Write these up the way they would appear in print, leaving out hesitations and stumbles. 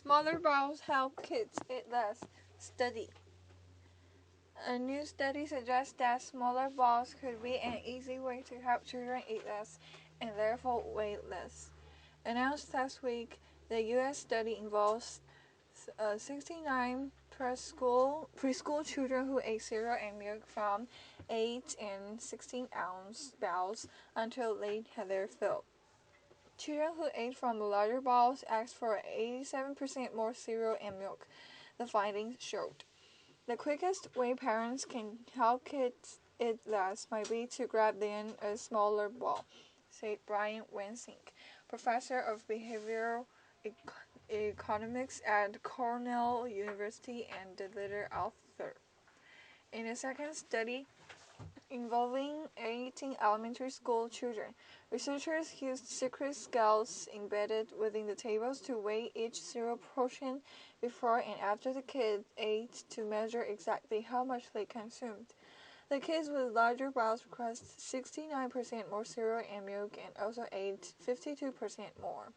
Smaller bowls help kids eat less. Study. A new study suggests that smaller bowls could be an easy way to help children eat less and therefore weigh less. Announced last week, the U.S. study involves 69 preschool children who ate cereal and milk from 8 and 16-ounce bowls until they had their fill. Children who ate from the larger bowls asked for 87% more cereal and milk, the findings showed. The quickest way parents can help kids eat less might be to grab them a smaller bowl, said Brian Wensink, professor of behavioral economics at Cornell University and the leader author. In a second study involving 18 elementary school children, researchers used secret scales embedded within the tables to weigh each cereal portion before and after the kids ate to measure exactly how much they consumed. The kids with larger bowls requested 69% more cereal and milk and also ate 52% more.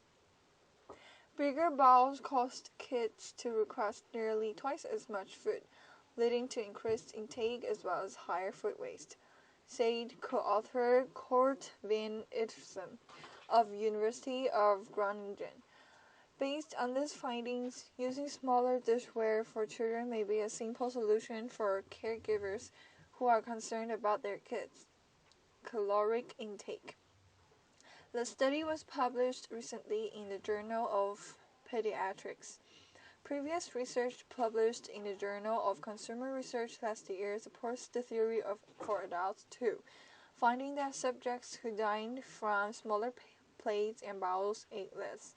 Bigger bowls caused kids to request nearly twice as much food, leading to increased intake as well as higher food waste, said co-author Kurt Van Ittersen of University of Groningen. Based on these findings, using smaller dishware for children may be a simple solution for caregivers who are concerned about their kids' caloric intake. The study was published recently in the Journal of Pediatrics. Previous research published in the Journal of Consumer Research last year supports the theory for adults too, finding that subjects who dined from smaller plates and bowls ate less.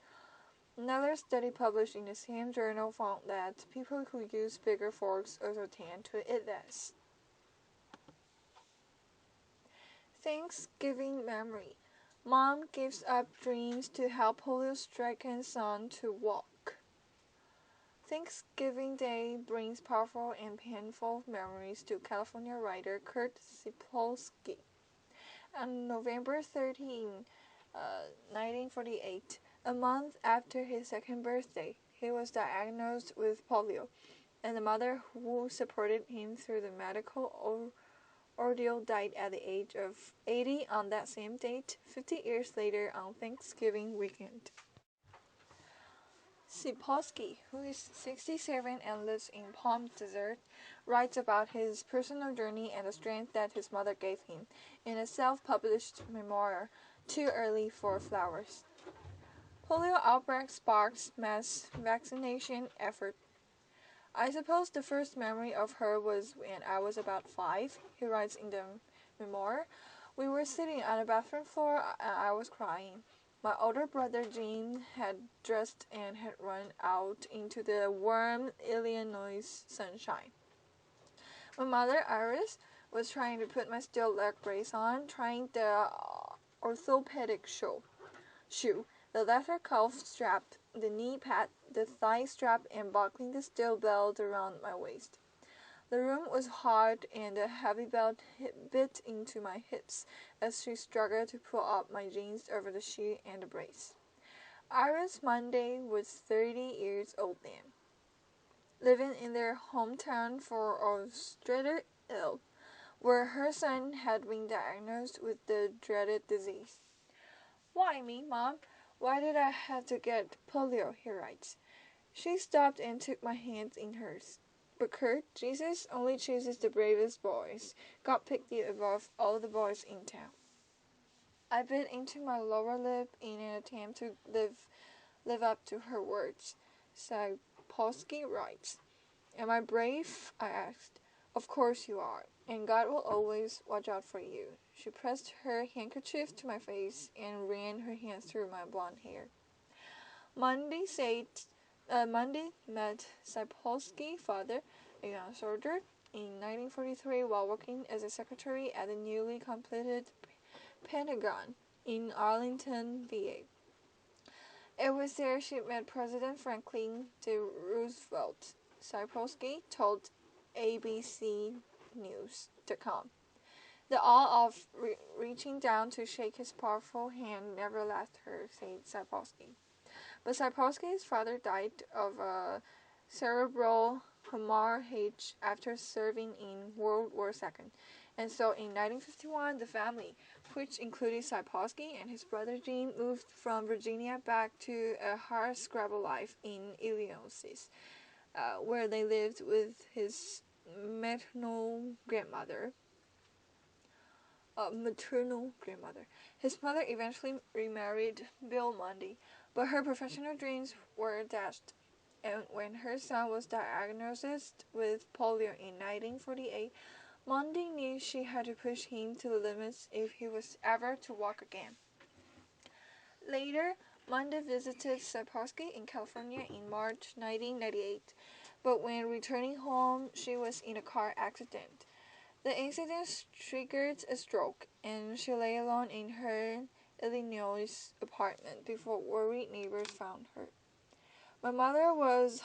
Another study published in the same journal found that people who use bigger forks also tend to eat less. Thanksgiving memory. Mom gives up dreams to help polio-stricken son to walk. Thanksgiving Day brings powerful and painful memories to California writer Kurt Sipolsky. On November 13, 1948, a month after his second birthday, he was diagnosed with polio, and the mother who supported him through the medical ordeal died at the age of 80 on that same date, 50 years later on Thanksgiving weekend. Sipolsky, who is 67 and lives in Palm Desert, writes about his personal journey and the strength that his mother gave him in a self-published memoir, Too Early for Flowers. Polio outbreak sparks mass vaccination effort. I suppose the first memory of her was when I was about 5, he writes in the memoir. We were sitting on the bathroom floor and I was crying. My older brother Gene had dressed and had run out into the warm Illinois sunshine. My mother Iris was trying to put my steel leg brace on, trying the orthopedic shoe, the leather cuff strap, the knee pad, the thigh strap, and buckling the steel belt around my waist. The room was hot and the heavy belt bit into my hips as she struggled to pull up my jeans over the shoe and the brace. Iris Monday was 30 years old then, living in their hometown for Australia, where her son had been diagnosed with the dreaded disease. Why me, Mom? Why did I have to get polio? He writes. She stopped and took my hands in hers. But Kurt, Jesus only chooses the bravest boys. God picked you above all the boys in town. I bit into my lower lip in an attempt to live up to her words. Sipolsky writes. Am I brave? I asked. Of course you are, and God will always watch out for you. She pressed her handkerchief to my face and ran her hands through my blonde hair. Monday met Sipolsky's father, a young soldier, in 1943 while working as a secretary at the newly completed Pentagon in Arlington, VA. It was there she met President Franklin D. Roosevelt. Sipolsky told ABCnews.com. The awe of reaching down to shake his powerful hand never left her, said Sipolsky. But Sapolsky's father died of a cerebral hemorrhage after serving in World War II. And so in 1951, the family, which included Sapolsky and his brother Jim, moved from Virginia back to a hard-scrabble life in Illinois, where they lived with his maternal grandmother. His mother eventually remarried Bill Mundy, but her professional dreams were dashed. And when her son was diagnosed with polio in 1948, Mundy knew she had to push him to the limits if he was ever to walk again. Later, Mundy visited Sapolsky in California in March 1998, but when returning home, she was in a car accident. The incident triggered a stroke, and she lay alone in her Illinois apartment before worried neighbors found her. My mother was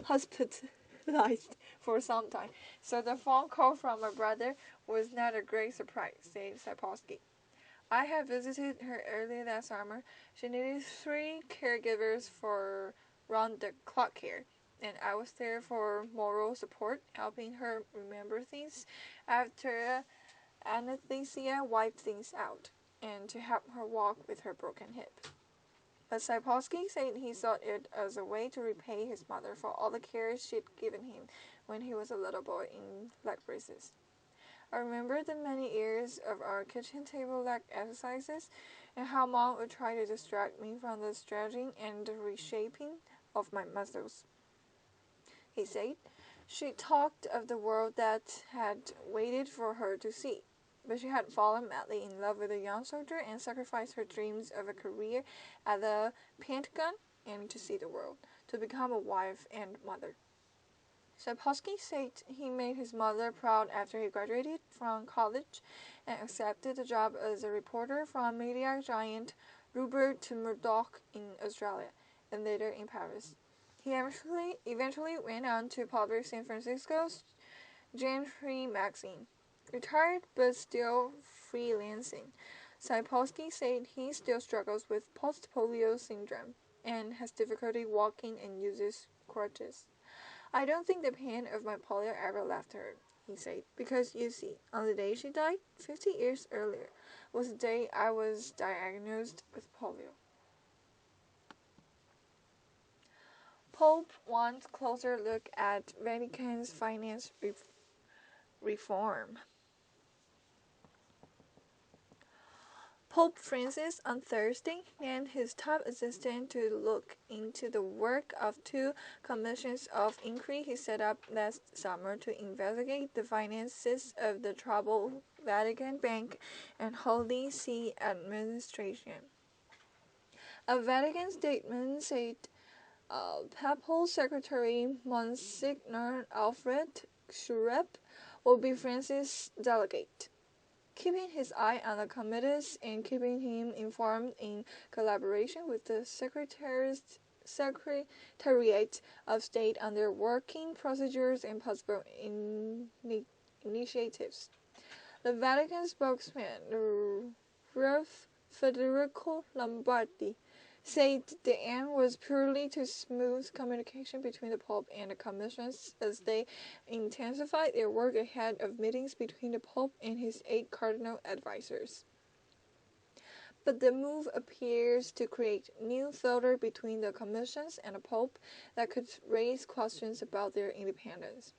hospitalized for some time, so the phone call from my brother was not a great surprise, said Sapolsky. I had visited her earlier that summer. She needed 3 caregivers for round-the-clock care, and I was there for moral support, helping her remember things after anesthesia wiped things out, and to help her walk with her broken hip. But Sapolsky said he saw it as a way to repay his mother for all the care she'd given him when he was a little boy in leg braces. I remember the many years of our kitchen table leg exercises and how Mom would try to distract me from the stretching and the reshaping of my muscles. He said she talked of the world that had waited for her to see, but she had fallen madly in love with a young soldier and sacrificed her dreams of a career at the Pentagon and to see the world, to become a wife and mother. Sapolsky said he made his mother proud after he graduated from college and accepted a job as a reporter from media giant Rupert Murdoch in Australia and later in Paris. He eventually went on to publish San Francisco's Gentry magazine. Retired but still freelancing, Sapolsky said he still struggles with post-polio syndrome and has difficulty walking and uses crutches. I don't think the pain of my polio ever left her, he said, because you see, on the day she died, 50 years earlier, was the day I was diagnosed with polio. Pope wants closer look at Vatican's finance reform. Pope Francis on Thursday named his top assistant to look into the work of 2 commissions of inquiry he set up last summer to investigate the finances of the troubled Vatican Bank and Holy See administration. A Vatican statement said Papal Secretary Monsignor Alfred Schurep will be Francis' delegate, keeping his eye on the committees and keeping him informed in collaboration with the Secretariat of State on their working procedures and possible initiatives. The Vatican spokesman, Rev. Federico Lombardi, said the aim was purely to smooth communication between the Pope and the commissions as they intensified their work ahead of meetings between the Pope and his 8 cardinal advisors. But the move appears to create new filter between the commissions and the Pope that could raise questions about their independence.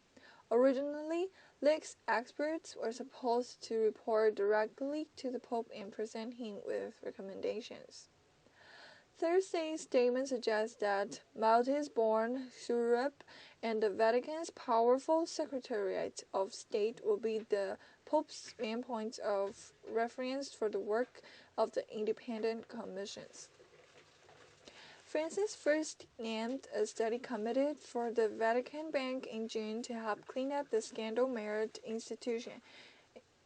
Originally, leaks experts were supposed to report directly to the Pope and present him with recommendations. Thursday's statement suggests that Maltese-born Schurep and the Vatican's powerful Secretariat of State will be the Pope's main points of reference for the work of the independent commissions. Francis first named a study committee for the Vatican Bank in June to help clean up the scandal-marred institution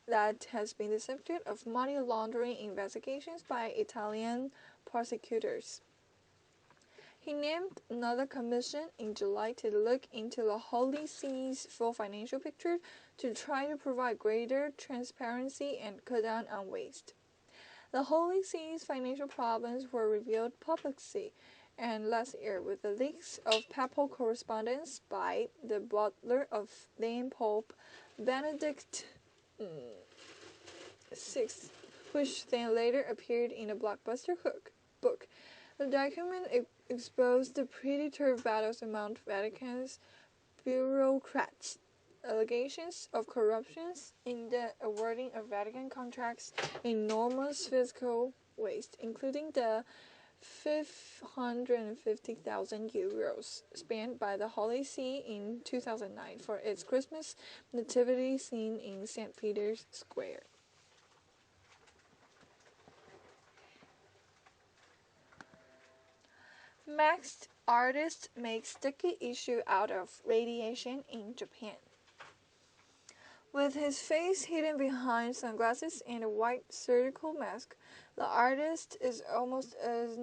that has been the subject of money laundering investigations by Italian prosecutors. He named another commission in July to look into the Holy See's full financial picture to try to provide greater transparency and cut down on waste. The Holy See's financial problems were revealed publicly, and last year with the leaks of papal correspondence by the butler of then Pope Benedict VI, which then later appeared in a blockbuster book. The document exposed the pretty turf battles among Vatican's bureaucrats, allegations of corruption in the awarding of Vatican contracts, enormous fiscal waste, including the 550,000 euros spent by the Holy See in 2009 for its Christmas nativity scene in St. Peter's Square. Next, artist makes sticky issue out of radiation in Japan. With his face hidden behind sunglasses and a white surgical mask, the artist is almost as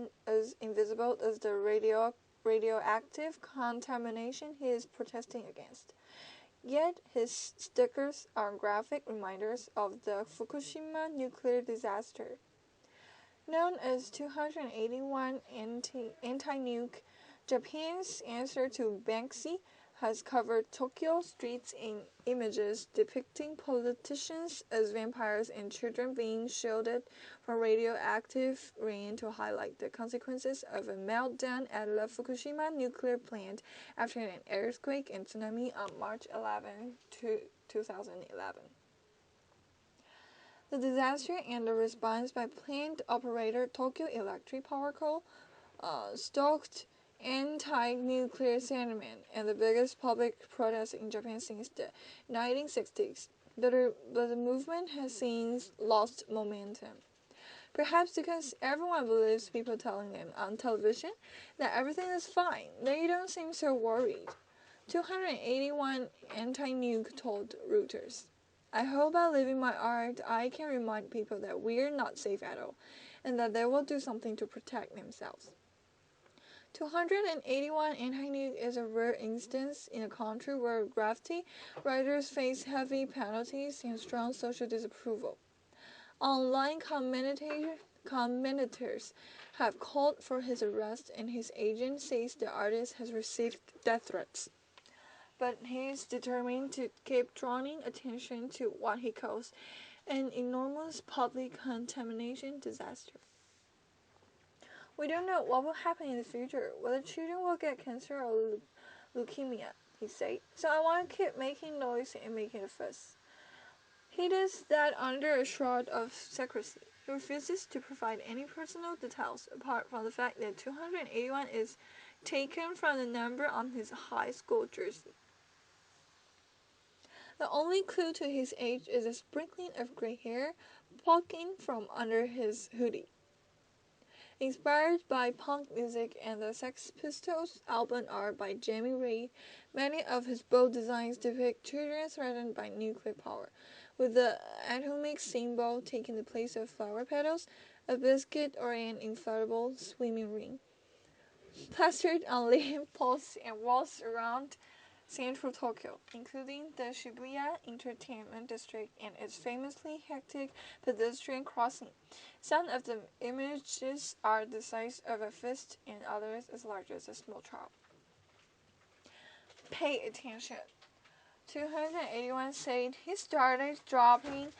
invisible as the radioactive contamination he is protesting against. Yet his stickers are graphic reminders of the Fukushima nuclear disaster. Known as 281 Anti-Nuke, Japan's answer to Banksy has covered Tokyo streets in images depicting politicians as vampires and children being shielded from radioactive rain to highlight the consequences of a meltdown at the Fukushima nuclear plant after an earthquake and tsunami on March 11, 2011. The disaster and the response by plant operator Tokyo Electric Power Co. stoked anti-nuclear sentiment and the biggest public protest in Japan since the 1960s. But the movement has since lost momentum. Perhaps because everyone believes people telling them on television that everything is fine, they don't seem so worried. 281 Anti-Nuke told Reuters, "I hope by leaving my art I can remind people that we're not safe at all, and that they will do something to protect themselves." 281 Anti-Nuke is a rare instance in a country where graffiti writers face heavy penalties and strong social disapproval. Online commentators have called for his arrest, and his agent says the artist has received death threats. But he is determined to keep drawing attention to what he calls an enormous public contamination disaster. "We don't know what will happen in the future, whether children will get cancer or leukemia," he said, "so I want to keep making noise and making a fuss." He does that under a shroud of secrecy. He refuses to provide any personal details, apart from the fact that 281 is taken from the number on his high school jersey. The only clue to his age is a sprinkling of gray hair poking from under his hoodie. Inspired by punk music and the Sex Pistols album art by Jamie Reid, many of his bold designs depict children threatened by nuclear power, with the atomic symbol taking the place of flower petals, a biscuit, or an inflatable swimming ring. Plastered on lamp posts and walls around central Tokyo, including the Shibuya Entertainment District and its famously hectic pedestrian crossing. Some of the images are the size of a fist and others as large as a small child. Pay attention. 281 said he started dropping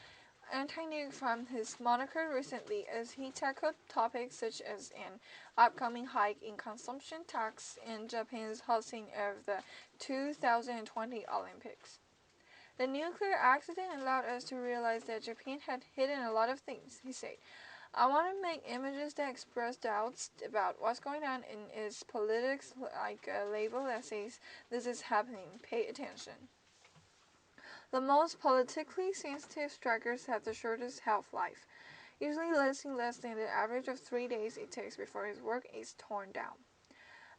Anti-Nuke from his moniker recently as he tackled topics such as an upcoming hike in consumption tax and Japan's hosting of the 2020 Olympics. "The nuclear accident allowed us to realize that Japan had hidden a lot of things," he said. "I want to make images that express doubts about what's going on in its politics, like a label that says, 'This is happening, pay attention.'" The most politically sensitive strikers have the shortest half-life, usually lasting less than the average of 3 days it takes before his work is torn down.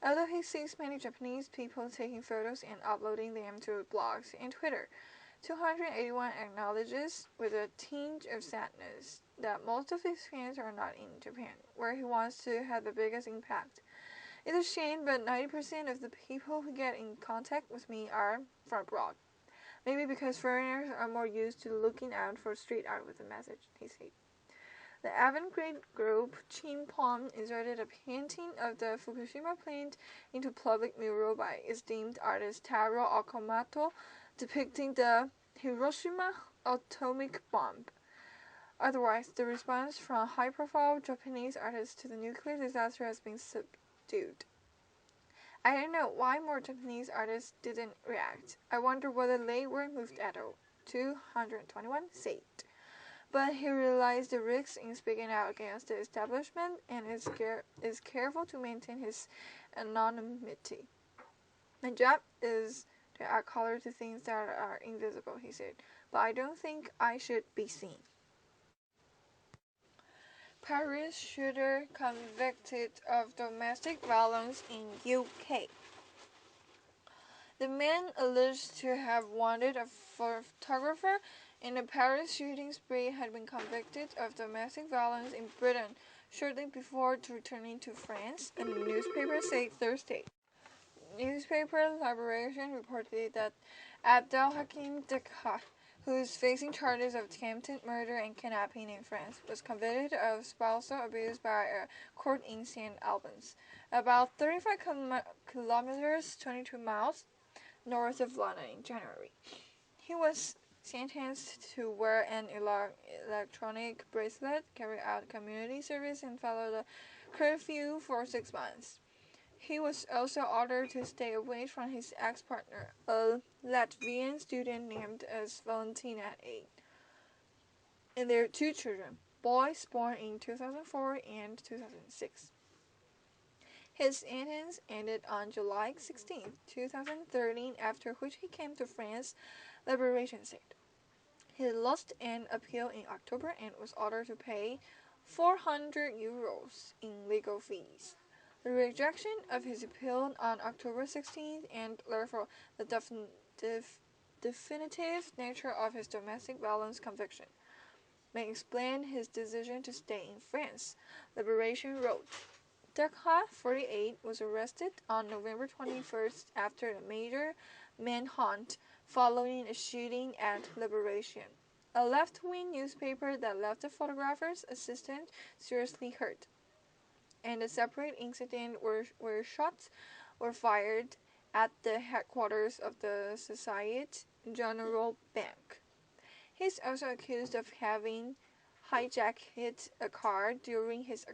Although he sees many Japanese people taking photos and uploading them to blogs and Twitter, 281 acknowledges, with a tinge of sadness, that most of his fans are not in Japan, where he wants to have the biggest impact. "It's a shame, but 90% of the people who get in contact with me are from abroad. Maybe because foreigners are more used to looking out for street art with a message," he said. The avant-garde group Chinpon inserted a painting of the Fukushima plant into public mural by esteemed artist Taro Okamoto, depicting the Hiroshima atomic bomb. Otherwise, the response from high-profile Japanese artists to the nuclear disaster has been subdued. I don't know why more Japanese artists didn't react. I wonder whether they were moved at all. 221 said. But he realized the risks in speaking out against the establishment and is careful to maintain his anonymity. My job is to add color to things that are invisible, he said, but I don't think I should be seen. Paris shooter convicted of domestic violence in UK. The man alleged to have wanted a photographer in a Paris shooting spree had been convicted of domestic violence in Britain shortly before returning to France, a newspaper said Thursday. Newspaper Liberation reported that Abdelhakim Dekha, who is facing charges of attempted murder and kidnapping in France, was convicted of spousal abuse by a court in St. Albans, about 35 kilometers (22 miles) north of London in January. He was sentenced to wear an electronic bracelet, carry out community service, and follow the curfew for 6 months. He was also ordered to stay away from his ex-partner, a Latvian student named as Valentina at 8, and their 2 children, boys born in 2004 and 2006. His sentence ended on July 16, 2013, after which he came to France, Liberation said. He lost an appeal in October and was ordered to pay €400 in legal fees. The rejection of his appeal on October 16th and therefore the definitive nature of his domestic violence conviction may explain his decision to stay in France, Liberation wrote. Dekha, 48, was arrested on November 21st after a major manhunt following a shooting at Liberation, a left-wing newspaper that left the photographer's assistant seriously hurt, and a separate incident where shots were fired at the headquarters of the Societe Generale Bank. He's also accused of having hijacked a car during his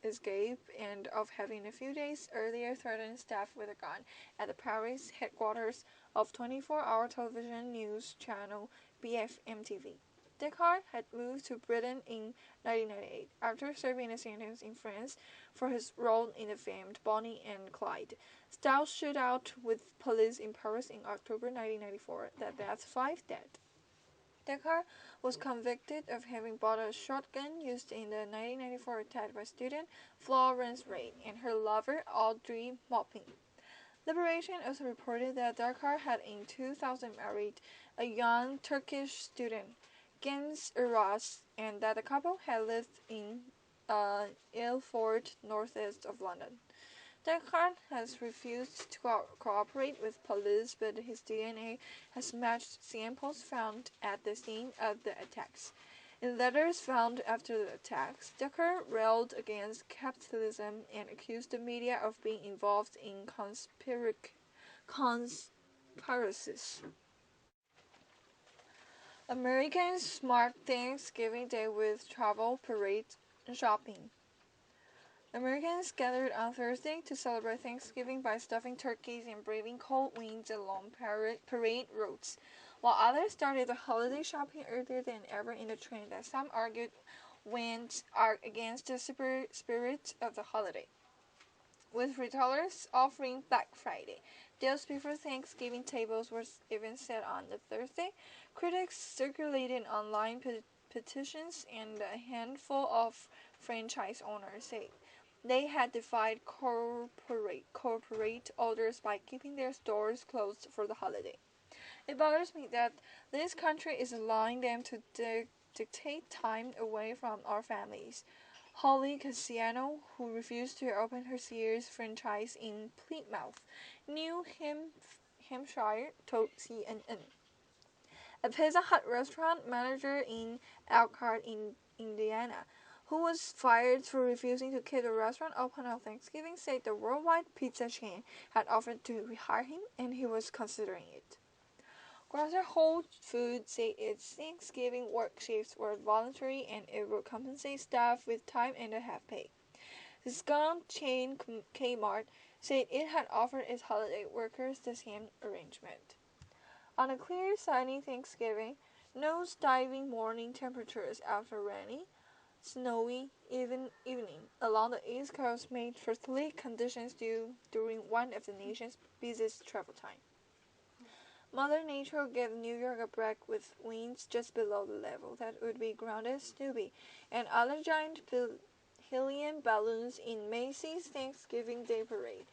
escape and of having a few days earlier threatened staff with a gun at the Paris headquarters of 24-hour television news channel BFM-TV. Descartes had moved to Britain in 1998 after serving a sentence in France for his role in the famed Bonnie and Clyde style shootout with police in Paris in October 1994 that left 5 dead. Descartes was convicted of having bought a shotgun used in the 1994 attack by student Florence Reid and her lover Audrey Maupin. Liberation also reported that Descartes had in 2000 married a young Turkish student, Gens Iras, and that the couple had lived in Ilford, northeast of London. Descartes has refused to cooperate with police, but his DNA has matched samples found at the scene of the attacks. In letters found after the attacks, Descartes railed against capitalism and accused the media of being involved in conspiracies. Americans mark Thanksgiving Day with travel, parade, and shopping. Americans gathered on Thursday to celebrate Thanksgiving by stuffing turkeys and braving cold winds along parade routes, while others started the holiday shopping earlier than ever in a trend that some argued went against the spirit of the holiday. With retailers offering Black Friday deals before Thanksgiving, tables were even set on the Thursday. Critics circulated online petitions, and a handful of franchise owners said they had defied corporate orders by keeping their stores closed for the holiday. It bothers me that this country is allowing them to dictate time away from our families. Holly Cassiano, who refused to open her Sears franchise in Plymouth, New Hampshire, told CNN. A Pizza Hut restaurant manager in Elkhart, Indiana, who was fired for refusing to keep the restaurant open on Thanksgiving, said the worldwide pizza chain had offered to rehire him and he was considering it. Grosser Whole Foods said its Thanksgiving work shifts were voluntary and it would compensate staff with time and a half pay. Discount chain Kmart said it had offered its holiday workers the same arrangement. On a clear, sunny Thanksgiving, nose-diving morning temperatures after rainy, snowy evening along the East Coast made for sleek conditions during one of the nation's busiest travel time. Mother Nature gave New York a break with winds just below the level that would be grounded Snoopy and other giant helium balloons in Macy's Thanksgiving Day Parade.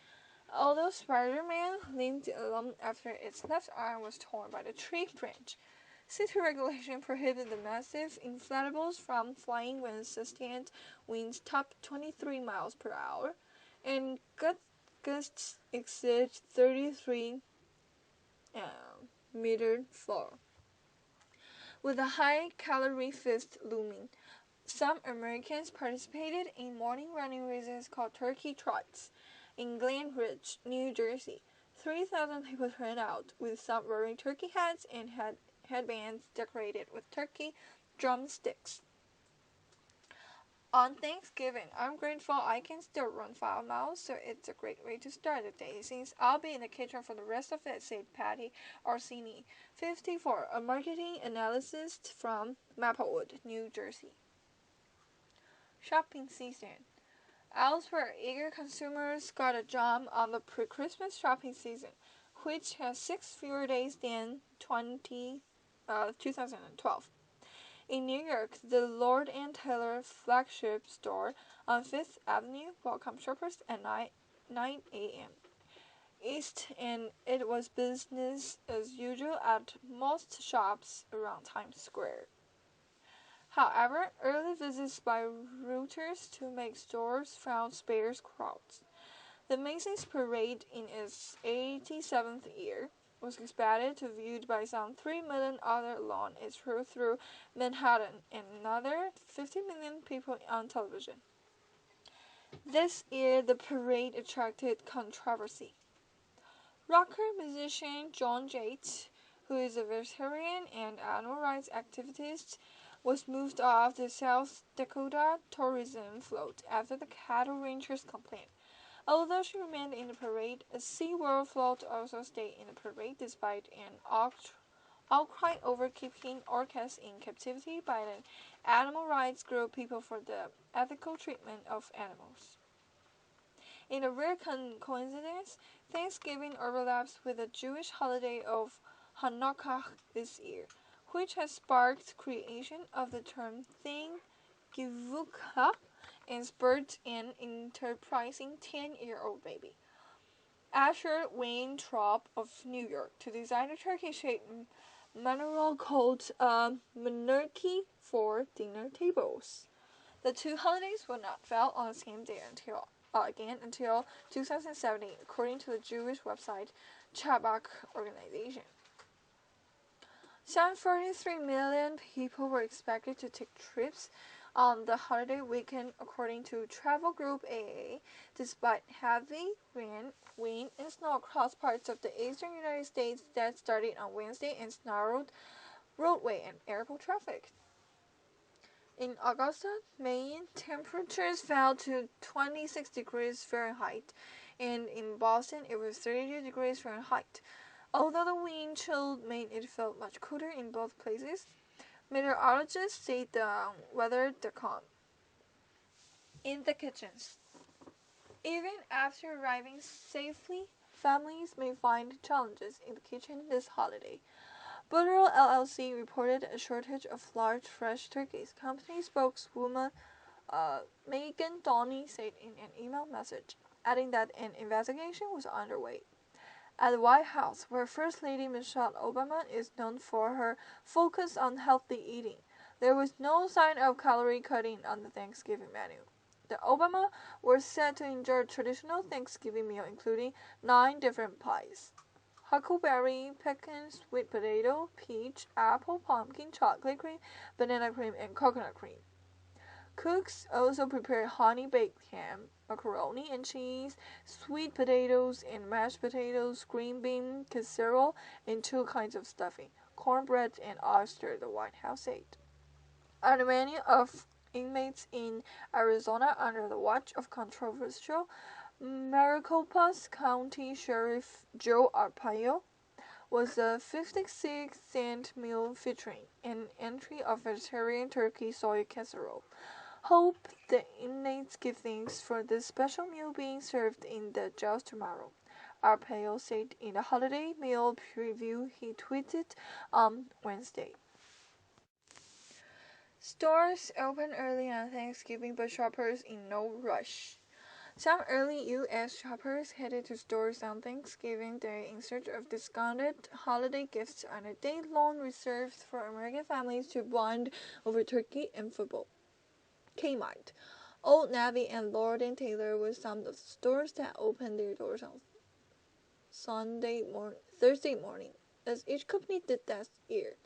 Although Spider-Man limped along after its left arm was torn by the tree branch, city regulation prohibited the massive inflatables from flying when sustained winds topped 23 miles per hour and gusts exceed 33 meter floor. With a high-calorie feast looming, some Americans participated in morning running races called Turkey Trots in Glen Ridge, New Jersey. 3,000 people turned out, with some wearing turkey hats and headbands decorated with turkey drumsticks. On Thanksgiving, I'm grateful I can still run 5 miles, so it's a great way to start the day, since I'll be in the kitchen for the rest of it, said Patty Orsini, 54, a marketing analyst from Maplewood, New Jersey. Shopping season. Elsewhere, eager consumers got a jump on the pre-Christmas shopping season, which has 6 fewer days than 2012. In New York, the Lord & Taylor flagship store on Fifth Avenue welcomed shoppers at 9 a.m. East, and it was business as usual at most shops around Times Square. However, early visits by routers to make stores found sparse crowds. The Macy's parade, in its 87th year, was expected to be viewed by some 3 million others along its route through Manhattan and another 50 million people on television. This year, the parade attracted controversy. Rocker musician John Yates, who is a vegetarian and animal rights activist, was moved off the South Dakota tourism float after the cattle ranchers complained. Although she remained in the parade, a SeaWorld float also stayed in the parade despite an outcry over keeping orcas in captivity by the animal rights group People for the Ethical Treatment of Animals. In a rare coincidence, Thanksgiving overlaps with the Jewish holiday of Hanukkah this year, which has sparked creation of the term Thanksgivukah and spurred an enterprising 10-year-old baby, Asher Weintraub of New York, to design a turkey-shaped menorah called Menorah for dinner tables. The two holidays will not fall on the same day until 2070, according to the Jewish website Shabbat Organization. Some 43 million people were expected to take trips on the holiday weekend, according to travel group AAA, despite heavy rain, wind, and snow across parts of the eastern United States that started on Wednesday and snarled roadway and airport traffic. In Augusta, Maine, temperatures fell to 26 degrees Fahrenheit, and in Boston it was 32 degrees Fahrenheit. Although the wind chill made it feel much cooler in both places, meteorologists say the weather declined. In the kitchens. Even after arriving safely, families may find challenges in the kitchen this holiday. Butterell LLC reported a shortage of large fresh turkeys. Company spokeswoman Megan Downey said in an email message, adding that an investigation was underway. At the White House, where First Lady Michelle Obama is known for her focus on healthy eating, there was no sign of calorie cutting on the Thanksgiving menu. The Obama were set to enjoy a traditional Thanksgiving meal including 9 different pies: huckleberry, pecan, sweet potato, peach, apple, pumpkin, chocolate cream, banana cream, and coconut cream. Cooks also prepared honey-baked ham, macaroni and cheese, sweet potatoes and mashed potatoes, green bean casserole, and two kinds of stuffing, cornbread and oyster, the White House said. On the menu of inmates in Arizona under the watch of controversial Maricopa County Sheriff Joe Arpaio was a 56-cent meal featuring an entry of vegetarian turkey soy casserole. Hope the inmates give thanks for this special meal being served in the jails tomorrow, Arpaio said in a holiday meal preview he tweeted on Wednesday. Stores open early on Thanksgiving, but shoppers in no rush. Some early U.S. shoppers headed to stores on Thanksgiving Day in search of discounted holiday gifts on a day long reserved for American families to bond over turkey and football. Kmart, Old Navy, and Lord & Taylor were some of the stores that opened their doors on Thursday morning, as each company did that year.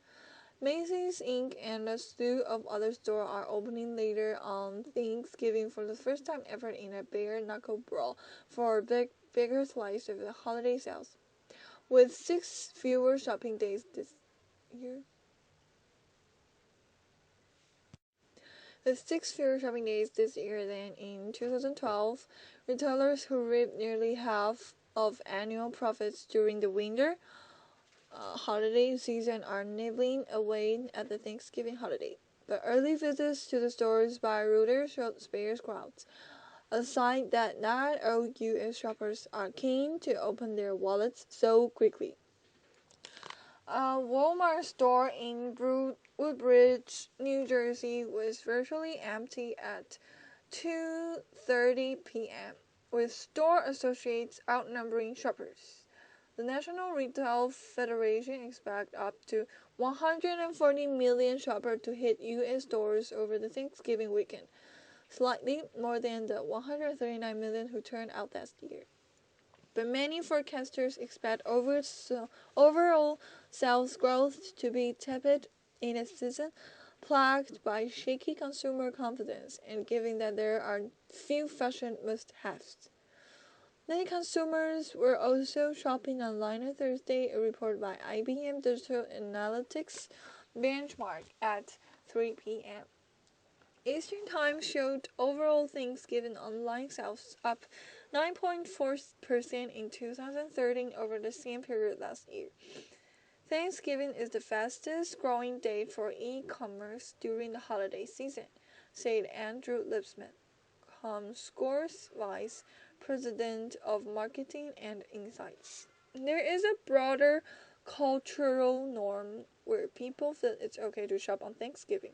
Macy's Inc. and a slew of other stores are opening later on Thanksgiving for the first time ever in a bare-knuckle brawl for a bigger slice of the holiday sales. With 6 fewer shopping days this year. With 6 fewer shopping days this year than in 2012, retailers who reap nearly half of annual profits during the winter holiday season are nibbling away at the Thanksgiving holiday. But early visits to the stores by Reuters showed sparse crowds, a sign that not all U.S. shoppers are keen to open their wallets so quickly. A Walmart store in Woodbridge, New Jersey was virtually empty at 2:30 p.m., with store associates outnumbering shoppers. The National Retail Federation expects up to 140 million shoppers to hit U.S. stores over the Thanksgiving weekend, slightly more than the 139 million who turned out last year. But many forecasters expect overall sales growth to be tepid in a season plagued by shaky consumer confidence, and given that there are few fashion must-haves. Many consumers were also shopping online on Thursday, a report by IBM Digital Analytics benchmark at 3 p.m. Eastern Time showed overall Thanksgiving online sales up 9.4% in 2013 over the same period last year. Thanksgiving is the fastest growing day for e-commerce during the holiday season, said Andrew Lipsman, Comscore's Vice President of Marketing and Insights. There is a broader cultural norm where people feel it's okay to shop on Thanksgiving.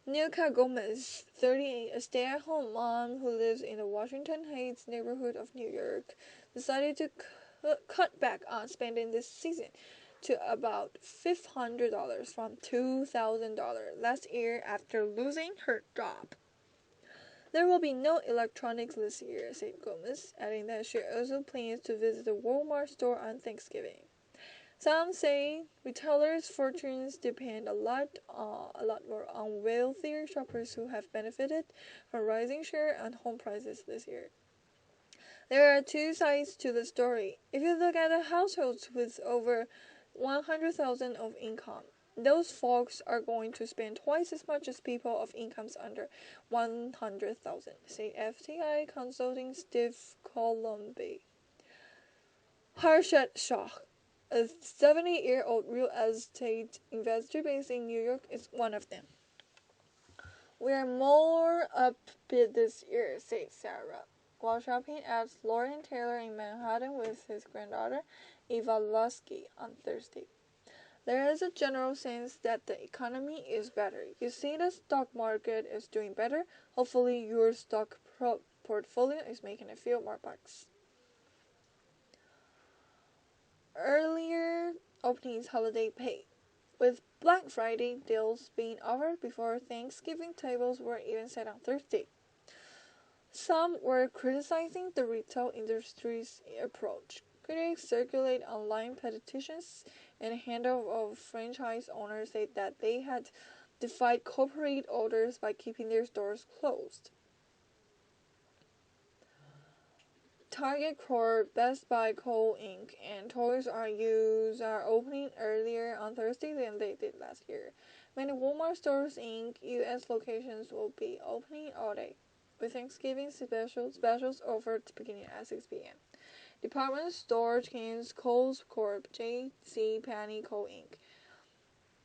Nilka Gomez, 38, a stay-at-home mom who lives in the Washington Heights neighborhood of New York, decided to cut back on spending this season to about $500 from $2,000 last year after losing her job. There will be no electronics this year, said Gomez, adding that she also plans to visit the Walmart store on Thanksgiving. Some say retailers' fortunes depend a lot more on wealthier shoppers who have benefited from rising share and home prices this year. There are two sides to the story. If you look at the households with over $100,000 of income, those folks are going to spend twice as much as people of incomes under $100,000, said FTI Consulting Steve Colombi. Harshad Shah, a 70-year-old real estate investor based in New York, is one of them. We are more upbeat this year, said Sarah, while shopping at Lord & Taylor in Manhattan with his granddaughter, Eva Lusky, on Thursday. There is a general sense that the economy is better. You see the stock market is doing better. Hopefully your stock portfolio is making a few more bucks. Earlier openings holiday pay, with Black Friday deals being offered before Thanksgiving tables were even set on Thursday. Some were criticizing the retail industry's approach. Critics circulate online petitions, and a handful of franchise owners said that they had defied corporate orders by keeping their stores closed. Target Corp, Best Buy Co. Inc., and Toys R Us are opening earlier on Thursday than they did last year. Many Walmart Stores Inc. U.S. locations will be opening all day, with Thanksgiving specials offered beginning at 6 p.m. Department store chains Kohl's Corp, J.C. Penney Co. Inc.,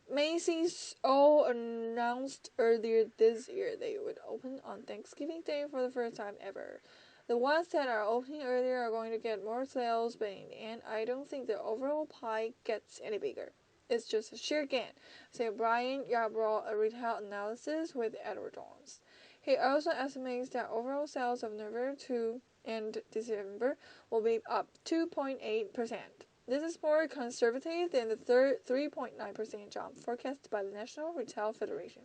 Macy's all announced earlier this year they would open on Thanksgiving Day for the first time ever. The ones that are opening earlier are going to get more sales, but in the end, I don't think the overall pie gets any bigger. It's just a sheer gain, said Brian Yarbrough, a retail analyst with Edward Jones. He also estimates that overall sales of November to and December will be up 2.8%. This is more conservative than the 3.9% jump forecast by the National Retail Federation.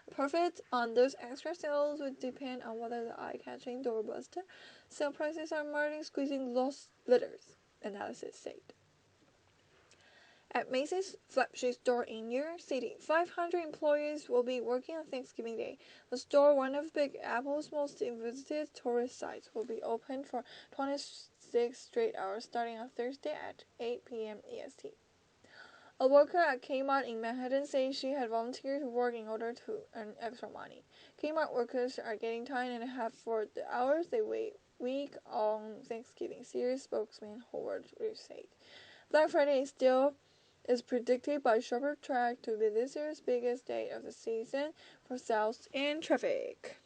Profit on those extra sales would depend on whether the eye-catching doorbuster sale prices are margin squeezing loss leaders, analysis said. At Macy's flagship store in New York City, 500 employees will be working on Thanksgiving Day. The store, one of Big Apple's most visited tourist sites, will be open for 26 straight hours starting on Thursday at 8 p.m. EST. A worker at Kmart in Manhattan said she had volunteered to work in order to earn extra money. Kmart workers are getting time and a half for the hours they week on Thanksgiving, Sears spokesman Howard Reed said. Black Friday is predicted by Shopper Track to be this year's biggest day of the season for sales and traffic.